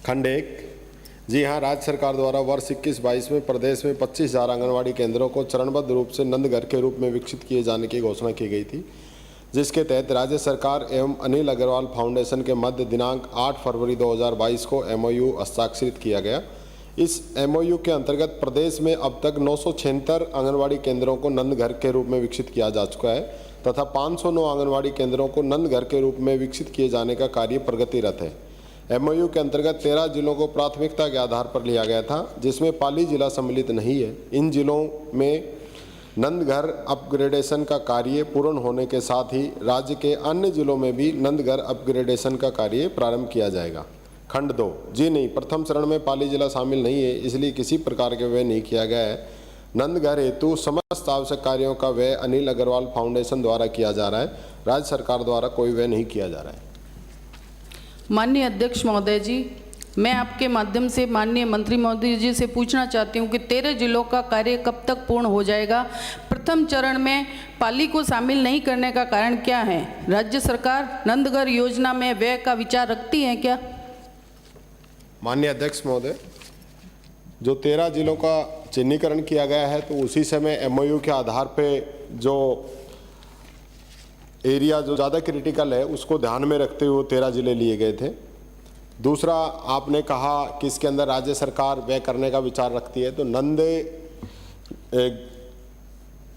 खंड 1। जी हाँ, राज्य सरकार द्वारा वर्ष 21-22 में प्रदेश में 25,000 आंगनबाड़ी केंद्रों को चरणबद्ध रूप से नंद घर के रूप में विकसित किए जाने की घोषणा की गई थी, जिसके तहत राज्य सरकार एवं अनिल अग्रवाल फाउंडेशन के मध्य दिनांक 8 फरवरी 2022 को MOU हस्ताक्षरित किया गया। इस MOU के अंतर्गत प्रदेश में अब तक 976 आंगनबाड़ी केंद्रों को नंद घर के रूप में विकसित किया जा चुका है तथा 509 आंगनबाड़ी केंद्रों को नंद घर के रूप में विकसित किए जाने का कार्य प्रगतिरत है। MOU के अंतर्गत 13 जिलों को प्राथमिकता के आधार पर लिया गया था, जिसमें पाली जिला सम्मिलित नहीं है। इन जिलों में नंद घर अपग्रेडेशन का कार्य पूर्ण होने के साथ ही राज्य के अन्य जिलों में भी नंद घर अपग्रेडेशन का कार्य प्रारंभ किया जाएगा। खंड 2। जी नहीं, प्रथम चरण में पाली जिला शामिल नहीं है, इसलिए किसी प्रकार के व्यय नहीं किया गया है। नंद घर हेतु समस्त आवश्यक कार्यों का व्यय अनिल अग्रवाल फाउंडेशन द्वारा किया जा रहा है। राज्य सरकार द्वारा कोई व्यय नहीं किया जा रहा है। माननीय अध्यक्ष महोदय जी, मैं आपके माध्यम से माननीय मंत्री महोदय जी से पूछना चाहती हूँ कि 13 जिलों का कार्य कब तक पूर्ण हो जाएगा? प्रथम चरण में पाली को शामिल नहीं करने का कारण क्या है? राज्य सरकार नंदघर योजना में व्यय का विचार रखती है क्या? माननीय अध्यक्ष महोदय, जो 13 जिलों का चिन्हीकरण किया गया है तो उसी समय MOU के आधार पे जो एरिया जो ज़्यादा क्रिटिकल है उसको ध्यान में रखते हुए 13 जिले लिए गए थे। दूसरा, आपने कहा कि इसके अंदर राज्य सरकार व्यय करने का विचार रखती है, तो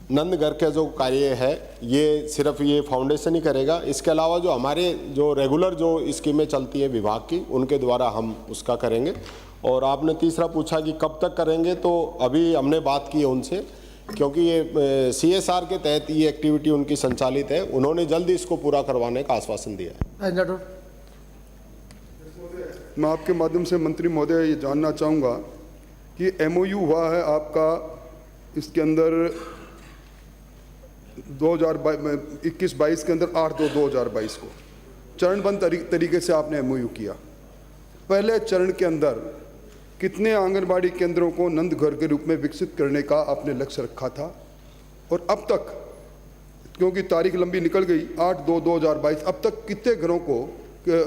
नंद घर का जो कार्य है ये सिर्फ ये फाउंडेशन ही करेगा। इसके अलावा जो हमारे जो रेगुलर जो स्कीमें चलती है विभाग की, उनके द्वारा हम उसका करेंगे। और आपने तीसरा पूछा कि कब तक करेंगे, तो अभी हमने बात की है उनसे, क्योंकि ये CSR के तहत ये एक्टिविटी उनकी संचालित है। उन्होंने जल्दी इसको पूरा करवाने का आश्वासन दिया है। मैं आपके माध्यम से मंत्री महोदय ये जानना चाहूँगा कि MOU हुआ है आपका, इसके अंदर 2021-22 के अंदर 8/2/2022 को चरणबद्ध तरीके से आपने MOU किया। पहले चरण के अंदर कितने आंगनबाड़ी केंद्रों को नंद घर के रूप में विकसित करने का आपने लक्ष्य रखा था? और अब तक, क्योंकि तारीख लंबी निकल गई 8/2/2022, अब तक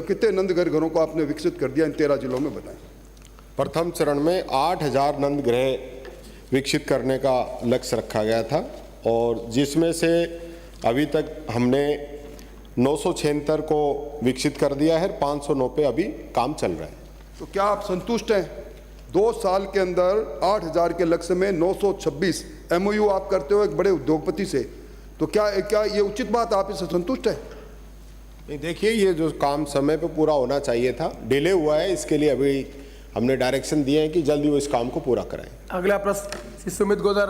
कितने नंद घरों को आपने विकसित कर दिया इन 13 जिलों में, बताएं। प्रथम चरण में 8,000 नंद गृह विकसित करने का लक्ष्य रखा गया था और जिसमें से अभी तक हमने 976 को विकसित कर दिया है। 509 पे अभी काम चल रहा है। तो क्या आप संतुष्ट हैं? 2 साल के अंदर 8,000 के लक्ष्य में 926 MOU आप करते हो एक बड़े उद्योगपति से, तो क्या ये उचित बात, आप इससे संतुष्ट हैं? नहीं, देखिए, ये जो काम समय पे पूरा होना चाहिए था, डिले हुआ है। इसके लिए अभी हमने डायरेक्शन दिए हैं कि जल्दी वो इस काम को पूरा कराएं। अगला प्रश्न सुमित गोदारा।